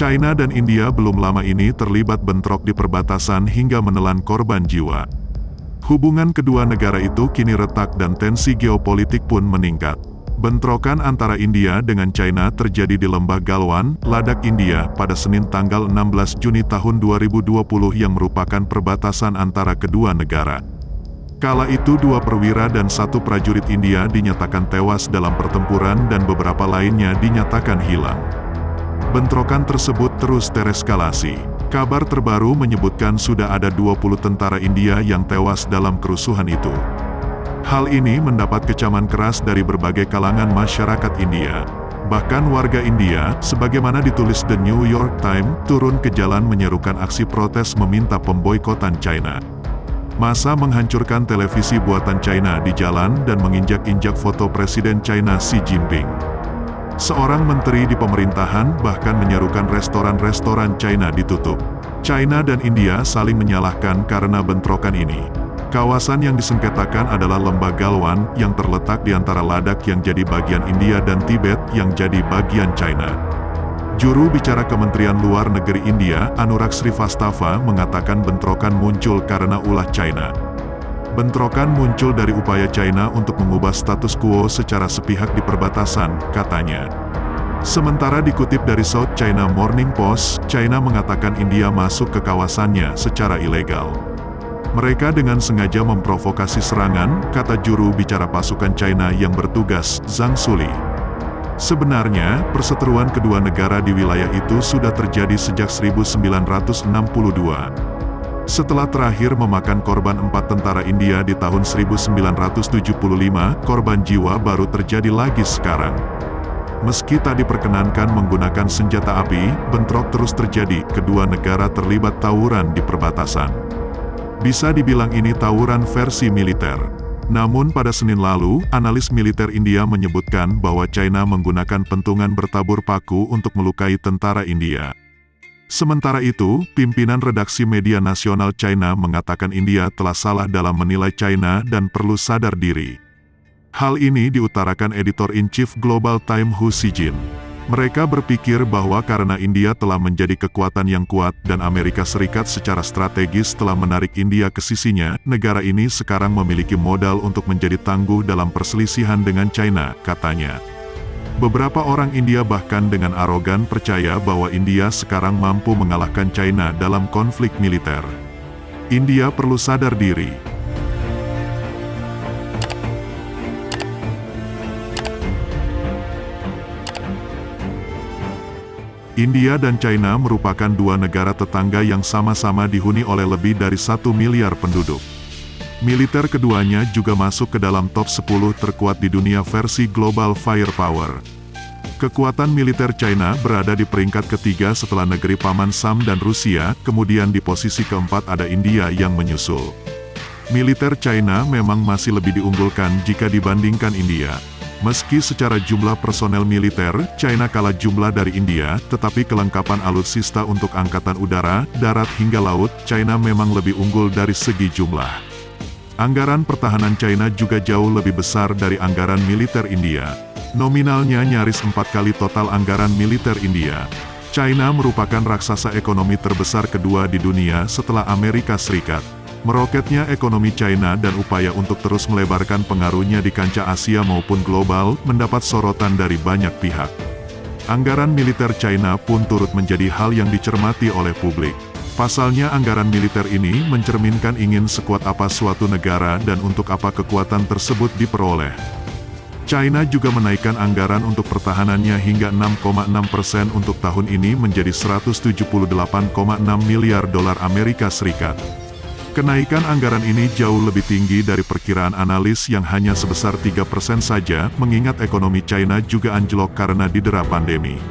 China dan India belum lama ini terlibat bentrok di perbatasan hingga menelan korban jiwa. Hubungan kedua negara itu kini retak dan tensi geopolitik pun meningkat. Bentrokan antara India dengan China terjadi di Lembah Galwan, Ladakh, India, pada Senin tanggal 16 Juni tahun 2020 yang merupakan perbatasan antara kedua negara. Kala itu 2 perwira dan 1 prajurit India dinyatakan tewas dalam pertempuran dan beberapa lainnya dinyatakan hilang. Bentrokan tersebut terus tereskalasi. Kabar terbaru menyebutkan sudah ada 20 tentara India yang tewas dalam kerusuhan itu. Hal ini mendapat kecaman keras dari berbagai kalangan masyarakat India. Bahkan warga India, sebagaimana ditulis The New York Times, turun ke jalan menyerukan aksi protes meminta pemboikotan China. Massa menghancurkan televisi buatan China di jalan dan menginjak-injak foto Presiden China Xi Jinping. Seorang menteri di pemerintahan bahkan menyerukan restoran-restoran China ditutup. China dan India saling menyalahkan karena bentrokan ini. Kawasan yang disengketakan adalah Lembah Galwan yang terletak di antara Ladakh yang jadi bagian India dan Tibet yang jadi bagian China. Juru bicara Kementerian Luar Negeri India, Anurag Srivastava, mengatakan bentrokan muncul karena ulah China. Bentrokan muncul dari upaya China untuk mengubah status quo secara sepihak di perbatasan, katanya. Sementara dikutip dari South China Morning Post, China mengatakan India masuk ke kawasannya secara ilegal. Mereka dengan sengaja memprovokasi serangan, kata juru bicara pasukan China yang bertugas, Zhang Suli. Sebenarnya, perseteruan kedua negara di wilayah itu sudah terjadi sejak 1962. Setelah terakhir memakan korban 4 tentara India di tahun 1975, korban jiwa baru terjadi lagi sekarang. Meski tak diperkenankan menggunakan senjata api, bentrok terus terjadi, kedua negara terlibat tawuran di perbatasan. Bisa dibilang ini tawuran versi militer. Namun pada Senin lalu, analis militer India menyebutkan bahwa China menggunakan pentungan bertabur paku untuk melukai tentara India. Sementara itu, pimpinan redaksi media nasional China mengatakan India telah salah dalam menilai China dan perlu sadar diri. Hal ini diutarakan Editor-in-Chief Global Times Hu Xijin. Mereka berpikir bahwa karena India telah menjadi kekuatan yang kuat dan Amerika Serikat secara strategis telah menarik India ke sisinya, negara ini sekarang memiliki modal untuk menjadi tangguh dalam perselisihan dengan China, katanya. Beberapa orang India bahkan dengan arogan percaya bahwa India sekarang mampu mengalahkan China dalam konflik militer. India perlu sadar diri. India dan China merupakan 2 negara tetangga yang sama-sama dihuni oleh lebih dari 1 miliar penduduk. Militer keduanya juga masuk ke dalam top 10 terkuat di dunia versi Global Firepower. Kekuatan militer China berada di peringkat ketiga setelah negeri Paman Sam dan Rusia, kemudian di posisi keempat ada India yang menyusul. Militer China memang masih lebih diunggulkan jika dibandingkan India. Meski secara jumlah personel militer, China kalah jumlah dari India, tetapi kelengkapan alutsista untuk angkatan udara, darat hingga laut, China memang lebih unggul dari segi jumlah. Anggaran pertahanan China juga jauh lebih besar dari anggaran militer India. Nominalnya nyaris 4 kali total anggaran militer India. China merupakan raksasa ekonomi terbesar kedua di dunia setelah Amerika Serikat. Meroketnya ekonomi China dan upaya untuk terus melebarkan pengaruhnya di kancah Asia maupun global mendapat sorotan dari banyak pihak. Anggaran militer China pun turut menjadi hal yang dicermati oleh publik. Pasalnya anggaran militer ini mencerminkan ingin sekuat apa suatu negara dan untuk apa kekuatan tersebut diperoleh. China juga menaikkan anggaran untuk pertahanannya hingga 6,6% untuk tahun ini menjadi 178,6 miliar dolar Amerika Serikat. Kenaikan anggaran ini jauh lebih tinggi dari perkiraan analis yang hanya sebesar 3% saja, mengingat ekonomi China juga anjlok karena didera pandemi.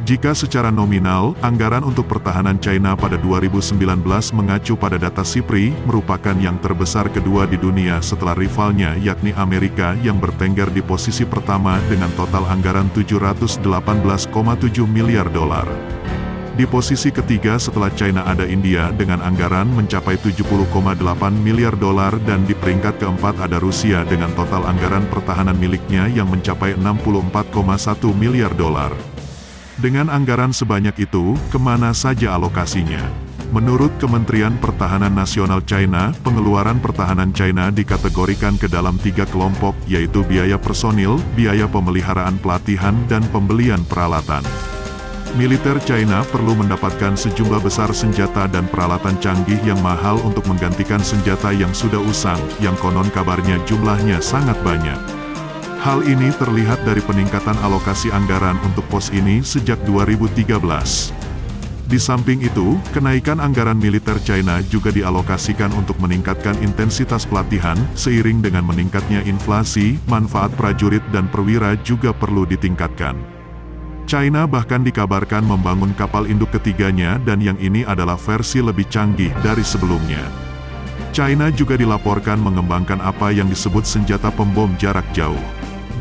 Jika secara nominal, anggaran untuk pertahanan China pada 2019 mengacu pada data SIPRI, merupakan yang terbesar kedua di dunia setelah rivalnya yakni Amerika yang bertengger di posisi pertama dengan total anggaran 718,7 miliar dolar. Di posisi ketiga setelah China ada India dengan anggaran mencapai 70,8 miliar dolar dan di peringkat keempat ada Rusia dengan total anggaran pertahanan miliknya yang mencapai 64,1 miliar dolar. Dengan anggaran sebanyak itu, kemana saja alokasinya? Menurut Kementerian Pertahanan Nasional China, pengeluaran pertahanan China dikategorikan ke dalam 3 kelompok, yaitu biaya personil, biaya pemeliharaan pelatihan, dan pembelian peralatan. Militer China perlu mendapatkan sejumlah besar senjata dan peralatan canggih yang mahal untuk menggantikan senjata yang sudah usang, yang konon kabarnya jumlahnya sangat banyak. Hal ini terlihat dari peningkatan alokasi anggaran untuk pos ini sejak 2013. Di samping itu, kenaikan anggaran militer China juga dialokasikan untuk meningkatkan intensitas pelatihan, seiring dengan meningkatnya inflasi, manfaat prajurit dan perwira juga perlu ditingkatkan. China bahkan dikabarkan membangun kapal induk ketiganya dan yang ini adalah versi lebih canggih dari sebelumnya. China juga dilaporkan mengembangkan apa yang disebut senjata pembom jarak jauh.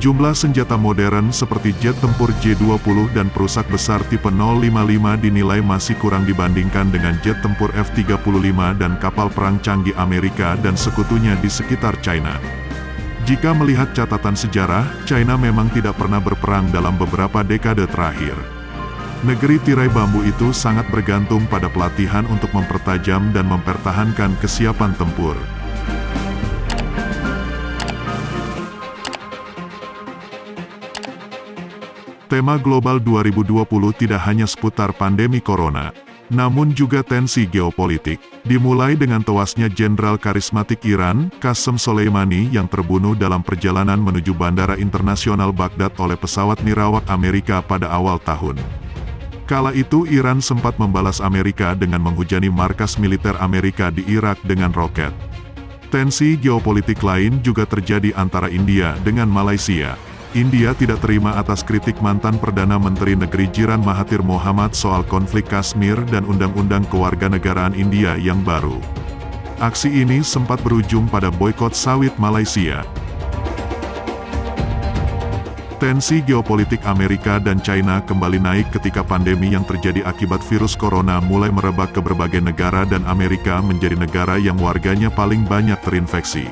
Jumlah senjata modern seperti jet tempur J-20 dan perusak besar tipe 055 dinilai masih kurang dibandingkan dengan jet tempur F-35 dan kapal perang canggih Amerika dan sekutunya di sekitar China. Jika melihat catatan sejarah, China memang tidak pernah berperang dalam beberapa dekade terakhir. Negeri tirai bambu itu sangat bergantung pada pelatihan untuk mempertajam dan mempertahankan kesiapan tempur. Tema Global 2020 tidak hanya seputar pandemi corona, namun juga tensi geopolitik, dimulai dengan tewasnya jenderal karismatik Iran, Qasem Soleimani yang terbunuh dalam perjalanan menuju Bandara Internasional Baghdad oleh pesawat nirawak Amerika pada awal tahun. Kala itu Iran sempat membalas Amerika dengan menghujani markas militer Amerika di Irak dengan roket. Tensi geopolitik lain juga terjadi antara India dengan Malaysia. India tidak terima atas kritik mantan Perdana Menteri Negeri Jiran Mahathir Mohamad soal konflik Kashmir dan Undang-Undang Kewarganegaraan India yang baru. Aksi ini sempat berujung pada boikot sawit Malaysia. Tensi geopolitik Amerika dan China kembali naik ketika pandemi yang terjadi akibat virus corona mulai merebak ke berbagai negara dan Amerika menjadi negara yang warganya paling banyak terinfeksi.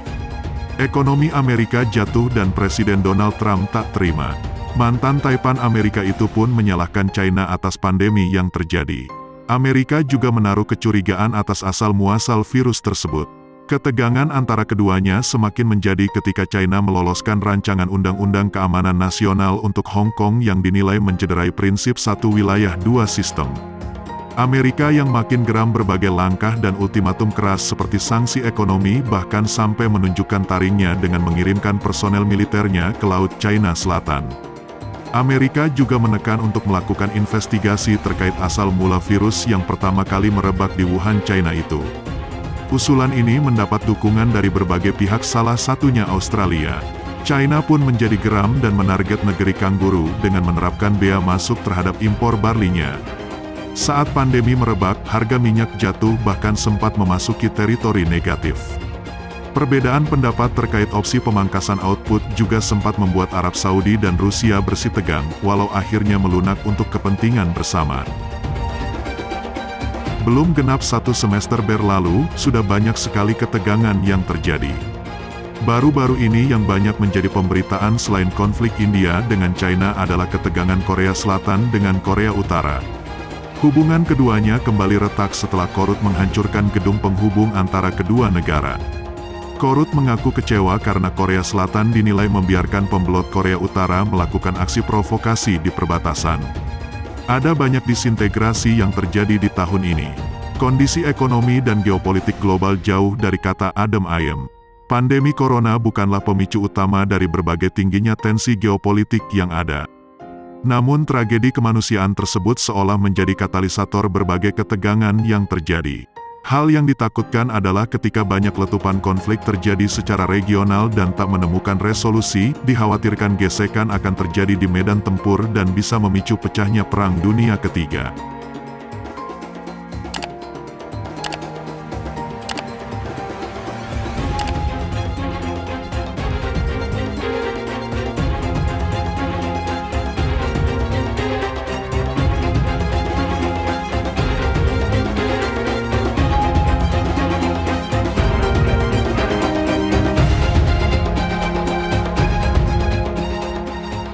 Ekonomi Amerika jatuh dan Presiden Donald Trump tak terima. Mantan Taipan Amerika itu pun menyalahkan China atas pandemi yang terjadi. Amerika juga menaruh kecurigaan atas asal-muasal virus tersebut. Ketegangan antara keduanya semakin menjadi ketika China meloloskan rancangan Undang-Undang Keamanan Nasional untuk Hong Kong yang dinilai mencederai prinsip satu wilayah dua sistem. Amerika yang makin geram berbagai langkah dan ultimatum keras seperti sanksi ekonomi bahkan sampai menunjukkan taringnya dengan mengirimkan personel militernya ke Laut China Selatan. Amerika juga menekan untuk melakukan investigasi terkait asal mula virus yang pertama kali merebak di Wuhan, China itu. Usulan ini mendapat dukungan dari berbagai pihak, salah satunya Australia. China pun menjadi geram dan menarget negeri kanguru dengan menerapkan bea masuk terhadap impor barlinya. Saat pandemi merebak, harga minyak jatuh bahkan sempat memasuki teritori negatif. Perbedaan pendapat terkait opsi pemangkasan output juga sempat membuat Arab Saudi dan Rusia bersitegang, walau akhirnya melunak untuk kepentingan bersama. Belum genap 1 semester berlalu, sudah banyak sekali ketegangan yang terjadi. Baru-baru ini yang banyak menjadi pemberitaan selain konflik India dengan China adalah ketegangan Korea Selatan dengan Korea Utara. Hubungan keduanya kembali retak setelah Korut menghancurkan gedung penghubung antara kedua negara. Korut mengaku kecewa karena Korea Selatan dinilai membiarkan pembelot Korea Utara melakukan aksi provokasi di perbatasan. Ada banyak disintegrasi yang terjadi di tahun ini. Kondisi ekonomi dan geopolitik global jauh dari kata adem ayem. Pandemi corona bukanlah pemicu utama dari berbagai tingginya tensi geopolitik yang ada. Namun tragedi kemanusiaan tersebut seolah menjadi katalisator berbagai ketegangan yang terjadi. Hal yang ditakutkan adalah ketika banyak letupan konflik terjadi secara regional dan tak menemukan resolusi, dikhawatirkan gesekan akan terjadi di medan tempur dan bisa memicu pecahnya Perang Dunia Ketiga.